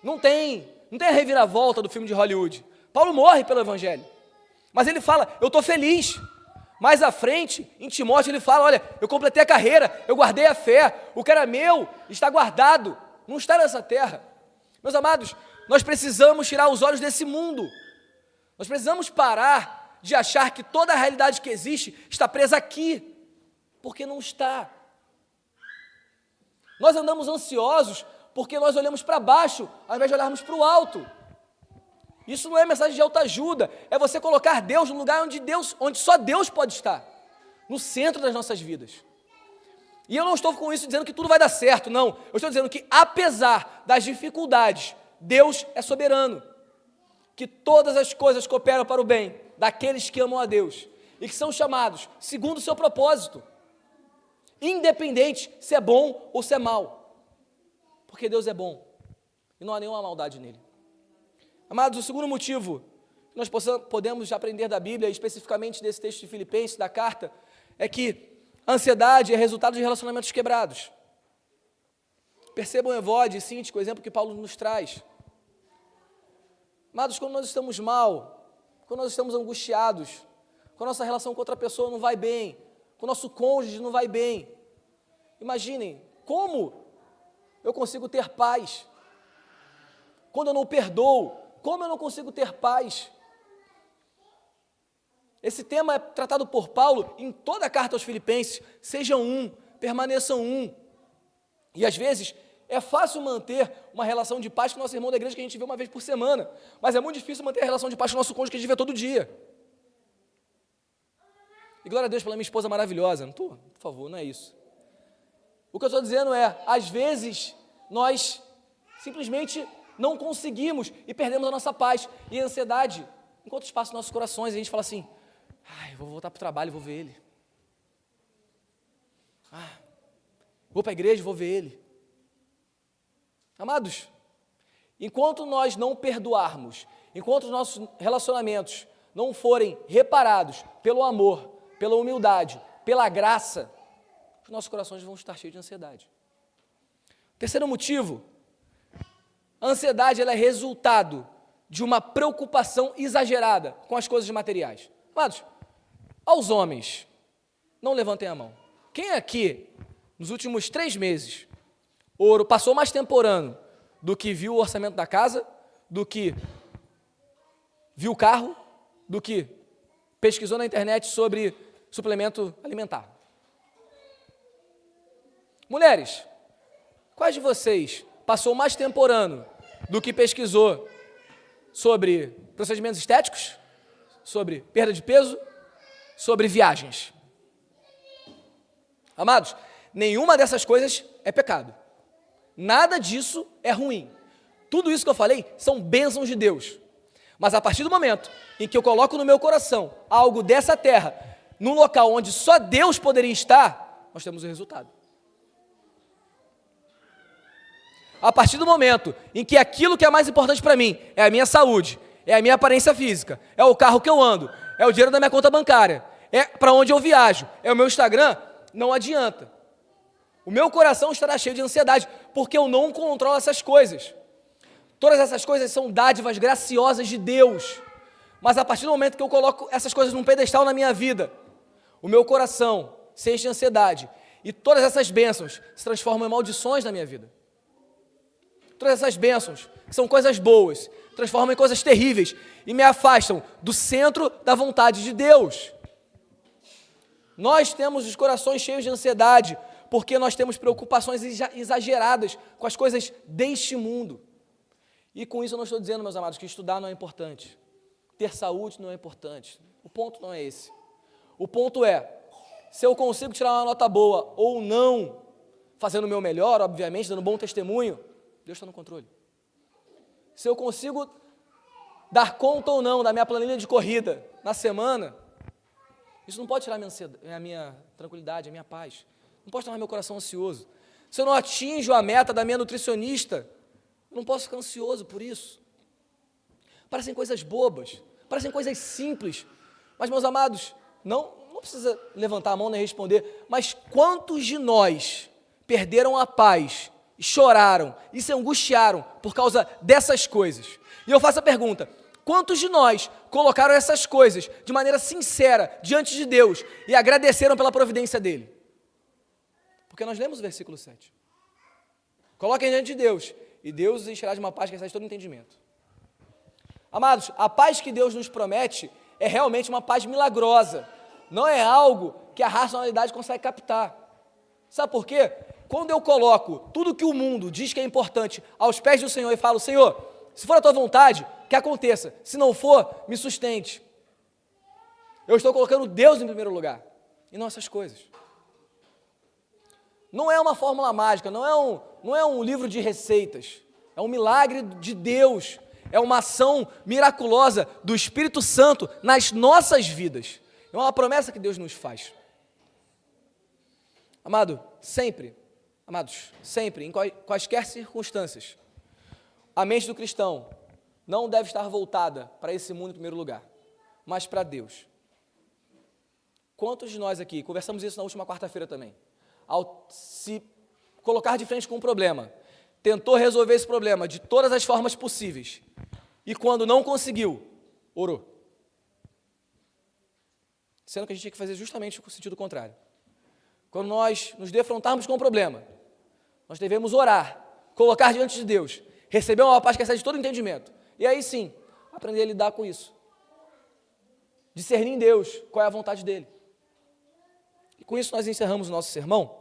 Não tem a reviravolta do filme de Hollywood. Paulo morre pelo evangelho. Mas ele fala, eu estou feliz. Mais à frente, em Timóteo, ele fala, olha, eu completei a carreira, eu guardei a fé, o que era meu está guardado, não está nessa terra. Meus amados, nós precisamos tirar os olhos desse mundo. Nós precisamos parar de achar que toda a realidade que existe está presa aqui, porque não está. Nós andamos ansiosos porque nós olhamos para baixo, ao invés de olharmos para o alto. Isso não é mensagem de autoajuda, é você colocar Deus no lugar onde só Deus pode estar, no centro das nossas vidas. E eu não estou com isso dizendo que tudo vai dar certo, não. Eu estou dizendo que, apesar das dificuldades, Deus é soberano, que todas as coisas cooperam para o bem daqueles que amam a Deus e que são chamados segundo o seu propósito, independente se é bom ou se é mal, porque Deus é bom e não há nenhuma maldade nele. Amados, o segundo motivo que nós podemos aprender da Bíblia, especificamente desse texto de Filipenses, da carta, é que a ansiedade é resultado de relacionamentos quebrados. Percebam Evode e Síntico, o exemplo que Paulo nos traz. Amados, quando nós estamos mal, quando nós estamos angustiados, quando a nossa relação com outra pessoa não vai bem, com o nosso cônjuge não vai bem, imaginem, como eu consigo ter paz? Quando eu não perdoo, como eu não consigo ter paz? Esse tema é tratado por Paulo em toda a carta aos Filipenses, sejam um, permaneçam um. E às vezes é fácil manter uma relação de paz com o nosso irmão da igreja que a gente vê uma vez por semana, mas é muito difícil manter a relação de paz com o nosso cônjuge que a gente vê todo dia. E glória a Deus pela minha esposa maravilhosa, não estou, por favor, não é isso. O que eu estou dizendo é, às vezes nós simplesmente não conseguimos e perdemos a nossa paz e a ansiedade, enquanto espaço nos nossos corações, e a gente fala assim, vou voltar para o trabalho e vou ver ele. Vou para a igreja e vou ver ele. Amados, enquanto nós não perdoarmos, enquanto os nossos relacionamentos não forem reparados pelo amor, pela humildade, pela graça, os nossos corações vão estar cheios de ansiedade. Terceiro motivo, a ansiedade ela é resultado de uma preocupação exagerada com as coisas materiais. Amados, aos homens, não levantem a mão. Quem aqui, nos últimos 3 meses, passou mais tempo orando do que viu o orçamento da casa, do que viu o carro, do que pesquisou na internet sobre suplemento alimentar? Mulheres, quais de vocês passou mais tempo orando do que pesquisou sobre procedimentos estéticos, sobre perda de peso, sobre viagens? Amados, nenhuma dessas coisas é pecado. Nada disso é ruim. Tudo isso que eu falei são bênçãos de Deus. Mas a partir do momento em que eu coloco no meu coração algo dessa terra, num local onde só Deus poderia estar, nós temos o resultado. A partir do momento em que aquilo que é mais importante para mim é a minha saúde, é a minha aparência física, é o carro que eu ando, é o dinheiro da minha conta bancária, é para onde eu viajo, é o meu Instagram, não adianta. O meu coração estará cheio de ansiedade, porque eu não controlo essas coisas. Todas essas coisas são dádivas graciosas de Deus, mas a partir do momento que eu coloco essas coisas num pedestal na minha vida, o meu coração se enche de ansiedade, e todas essas bênçãos se transformam em maldições na minha vida. Todas essas bênçãos, que são coisas boas, transformam em coisas terríveis e me afastam do centro da vontade de Deus. Nós temos os corações cheios de ansiedade, porque nós temos preocupações exageradas com as coisas deste mundo. E com isso eu não estou dizendo, meus amados, que estudar não é importante, ter saúde não é importante. O ponto não é esse. O ponto é, se eu consigo tirar uma nota boa ou não, fazendo o meu melhor, obviamente, dando um bom testemunho, Deus está no controle. Se eu consigo dar conta ou não da minha planilha de corrida na semana, isso não pode tirar a minha tranquilidade, a minha paz. Não pode tornar meu coração ansioso. Se eu não atinjo a meta da minha nutricionista, eu não posso ficar ansioso por isso. Parecem coisas bobas, parecem coisas simples, mas, meus amados, não precisa levantar a mão nem responder, mas quantos de nós perderam a paz, e choraram e se angustiaram por causa dessas coisas? E eu faço a pergunta: quantos de nós colocaram essas coisas de maneira sincera diante de Deus e agradeceram pela providência dEle? Porque nós lemos o versículo 7. Coloquem diante de Deus, e Deus os encherá de uma paz que excede todo entendimento. Amados, a paz que Deus nos promete é realmente uma paz milagrosa. Não é algo que a racionalidade consegue captar. Sabe por quê? Quando eu coloco tudo que o mundo diz que é importante aos pés do Senhor e falo: Senhor, se for a tua vontade, que aconteça. Se não for, me sustente. Eu estou colocando Deus em primeiro lugar, e não essas coisas. Não é uma fórmula mágica, não é um livro de receitas. É um milagre de Deus. É uma ação miraculosa do Espírito Santo nas nossas vidas. É uma promessa que Deus nos faz. Amados, sempre, em quaisquer circunstâncias, a mente do cristão não deve estar voltada para esse mundo em primeiro lugar, mas para Deus. Quantos de nós aqui, conversamos isso na última quarta-feira também, ao se colocar de frente com um problema, tentou resolver esse problema de todas as formas possíveis, e quando não conseguiu, orou. Sendo que a gente tinha que fazer justamente o sentido contrário. Quando nós nos defrontarmos com o problema, nós devemos orar, colocar diante de Deus, receber uma paz que excede todo entendimento, e aí sim, aprender a lidar com isso. Discernir em Deus qual é a vontade dEle. E com isso nós encerramos o nosso sermão.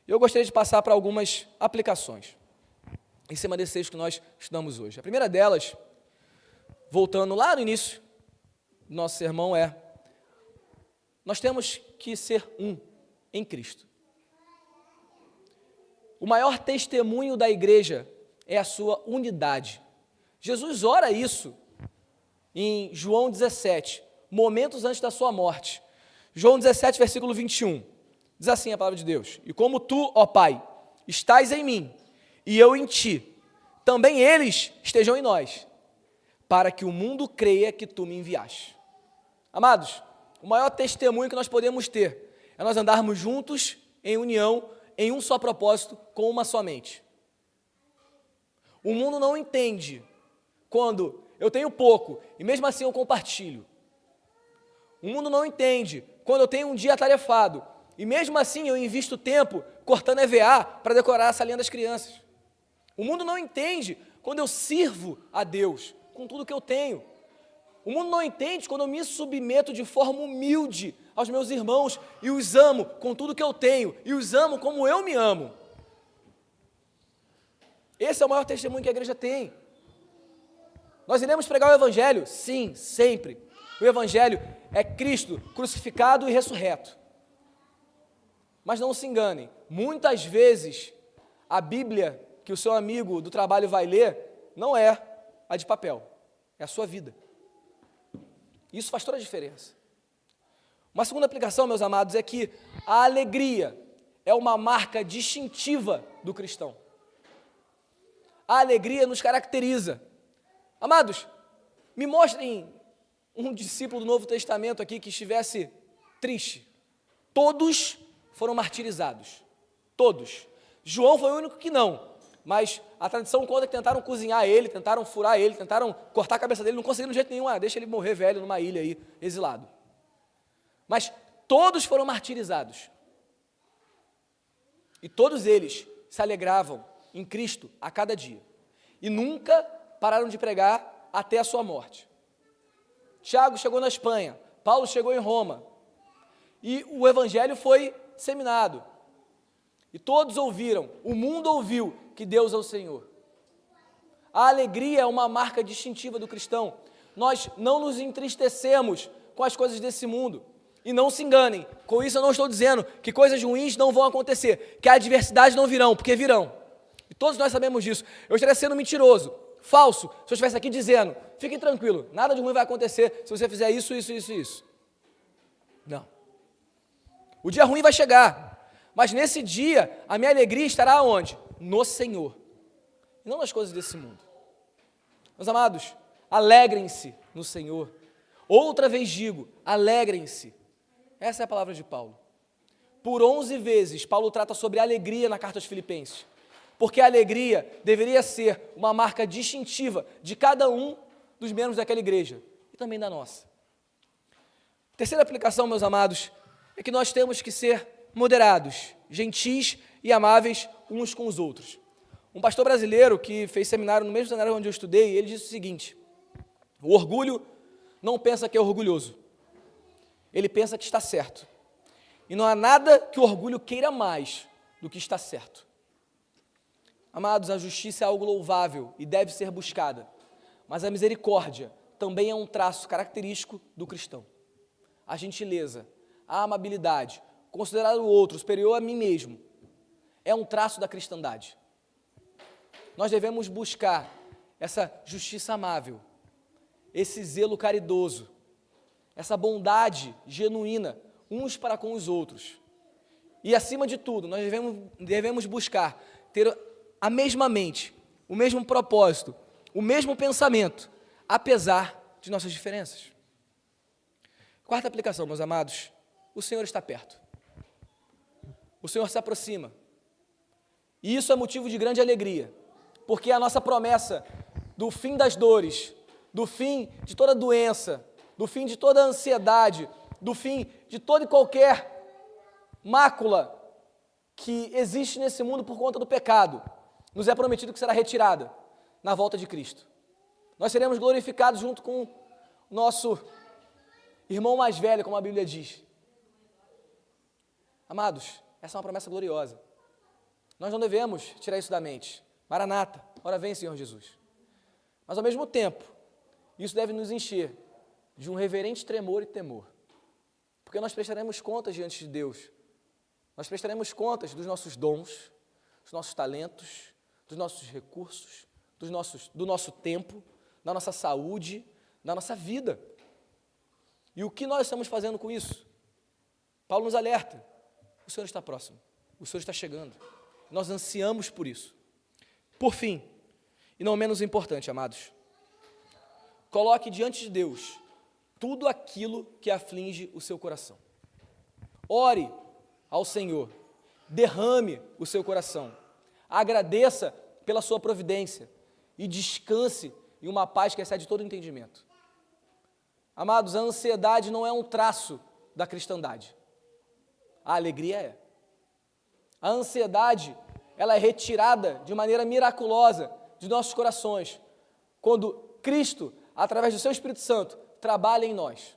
E eu gostaria de passar para algumas aplicações em cima desse texto que nós estudamos hoje. A primeira delas, voltando lá no início do nosso sermão, nós temos que ser um em Cristo. O maior testemunho da igreja é a sua unidade. Jesus ora isso em João 17, momentos antes da sua morte. João 17, versículo 21, diz assim a palavra de Deus: E como tu, ó Pai, estás em mim, e eu em ti, também eles estejam em nós, para que o mundo creia que tu me enviaste. Amados, o maior testemunho que nós podemos ter é nós andarmos juntos, em união, em um só propósito, com uma só mente. O mundo não entende quando eu tenho pouco, e mesmo assim eu compartilho. O mundo não entende quando eu tenho um dia atarefado, e mesmo assim eu invisto tempo cortando EVA para decorar a salinha das crianças. O mundo não entende quando eu sirvo a Deus com tudo que eu tenho. O mundo não entende quando eu me submeto de forma humilde aos meus irmãos e os amo com tudo que eu tenho, e os amo como eu me amo. Esse é o maior testemunho que a igreja tem. Nós iremos pregar o Evangelho? Sim, sempre. O Evangelho é Cristo crucificado e ressurreto. Mas não se enganem, muitas vezes a Bíblia que o seu amigo do trabalho vai ler não é a de papel, é a sua vida. Isso faz toda a diferença. Uma segunda aplicação, meus amados, é que a alegria é uma marca distintiva do cristão. A alegria nos caracteriza. Amados, me mostrem um discípulo do Novo Testamento aqui que estivesse triste. Todos foram martirizados. Todos. João foi o único que não. Mas a tradição conta que tentaram cozinhar ele, tentaram furar ele, tentaram cortar a cabeça dele, não conseguiram de jeito nenhum. Deixa ele morrer velho numa ilha aí, exilado. Mas todos foram martirizados. E todos eles se alegravam em Cristo a cada dia. E nunca pararam de pregar até a sua morte. Tiago chegou na Espanha, Paulo chegou em Roma. E o evangelho foi disseminado. E todos ouviram, o mundo ouviu que Deus é o Senhor. A alegria é uma marca distintiva do cristão. Nós não nos entristecemos com as coisas desse mundo. E não se enganem, com isso eu não estou dizendo que coisas ruins não vão acontecer, que a adversidade não virão, porque virão. E todos nós sabemos disso. Eu estaria sendo mentiroso, falso, se eu estivesse aqui dizendo, fique tranquilo, nada de ruim vai acontecer se você fizer isso, isso, isso e isso. Não. O dia ruim vai chegar, mas nesse dia a minha alegria estará onde? No Senhor, e não nas coisas desse mundo. Meus amados, alegrem-se no Senhor. Outra vez digo, alegrem-se. Essa é a palavra de Paulo. Por 11 vezes, Paulo trata sobre alegria na carta aos Filipenses, porque a alegria deveria ser uma marca distintiva de cada um dos membros daquela igreja, e também da nossa. Terceira aplicação, meus amados, é que nós temos que ser moderados, gentis e amáveis uns com os outros. Um pastor brasileiro que fez seminário no mesmo seminário onde eu estudei, ele disse o seguinte: o orgulho não pensa que é orgulhoso, ele pensa que está certo. E não há nada que o orgulho queira mais do que está certo. Amados, a justiça é algo louvável e deve ser buscada, mas a misericórdia também é um traço característico do cristão. A gentileza, a amabilidade, considerar o outro superior a mim mesmo, é um traço da cristandade. Nós devemos buscar essa justiça amável, esse zelo caridoso, essa bondade genuína uns para com os outros. E acima de tudo, nós devemos buscar ter a mesma mente, o mesmo propósito, o mesmo pensamento, apesar de nossas diferenças. Quarta aplicação, meus amados, o Senhor está perto. O Senhor se aproxima. E isso é motivo de grande alegria, porque a nossa promessa do fim das dores, do fim de toda doença, do fim de toda ansiedade, do fim de toda e qualquer mácula que existe nesse mundo por conta do pecado, nos é prometido que será retirada na volta de Cristo. Nós seremos glorificados junto com o nosso irmão mais velho, como a Bíblia diz. Amados, essa é uma promessa gloriosa. Nós não devemos tirar isso da mente. Maranata, ora vem, Senhor Jesus. Mas ao mesmo tempo, isso deve nos encher de um reverente tremor e temor. Porque nós prestaremos contas diante de Deus. Nós prestaremos contas dos nossos dons, dos nossos talentos, dos nossos recursos, do nosso tempo, da nossa saúde, da nossa vida. E o que nós estamos fazendo com isso? Paulo nos alerta. O Senhor está próximo. O Senhor está chegando. Nós ansiamos por isso. Por fim, e não menos importante, amados, coloque diante de Deus tudo aquilo que aflige o seu coração. Ore ao Senhor, derrame o seu coração, agradeça pela sua providência e descanse em uma paz que excede todo entendimento. Amados, a ansiedade não é um traço da cristandade. A alegria é. A ansiedade, ela é retirada de maneira miraculosa de nossos corações, quando Cristo, através do seu Espírito Santo, trabalha em nós.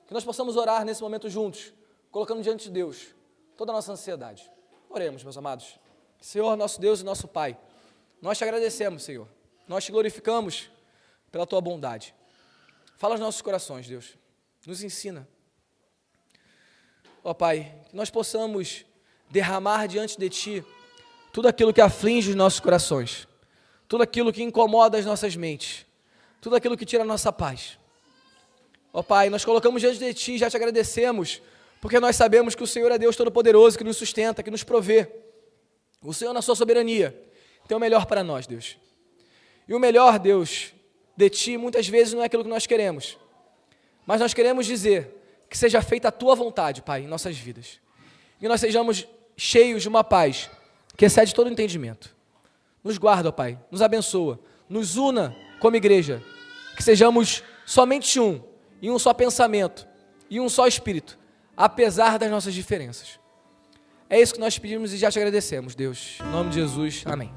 Que nós possamos orar nesse momento juntos, colocando diante de Deus toda a nossa ansiedade. Oremos, meus amados. Senhor, nosso Deus e nosso Pai, nós te agradecemos, Senhor. Nós te glorificamos pela tua bondade. Fala aos nossos corações, Deus. Nos ensina. Ó Pai, que nós possamos derramar diante de Ti tudo aquilo que aflige os nossos corações, tudo aquilo que incomoda as nossas mentes, tudo aquilo que tira a nossa paz. Ó Pai, nós colocamos diante de Ti e já te agradecemos, porque nós sabemos que o Senhor é Deus Todo-Poderoso, que nos sustenta, que nos provê. O Senhor, na sua soberania, tem o melhor para nós, Deus. E o melhor, Deus, de Ti, muitas vezes não é aquilo que nós queremos, mas nós queremos dizer que seja feita a Tua vontade, Pai, em nossas vidas. Que nós sejamos cheios de uma paz que excede todo entendimento. Nos guarda, ó Pai, nos abençoa, nos una como igreja, que sejamos somente um, em um só pensamento, e um só espírito, apesar das nossas diferenças. É isso que nós pedimos e já te agradecemos, Deus. Em nome de Jesus, amém.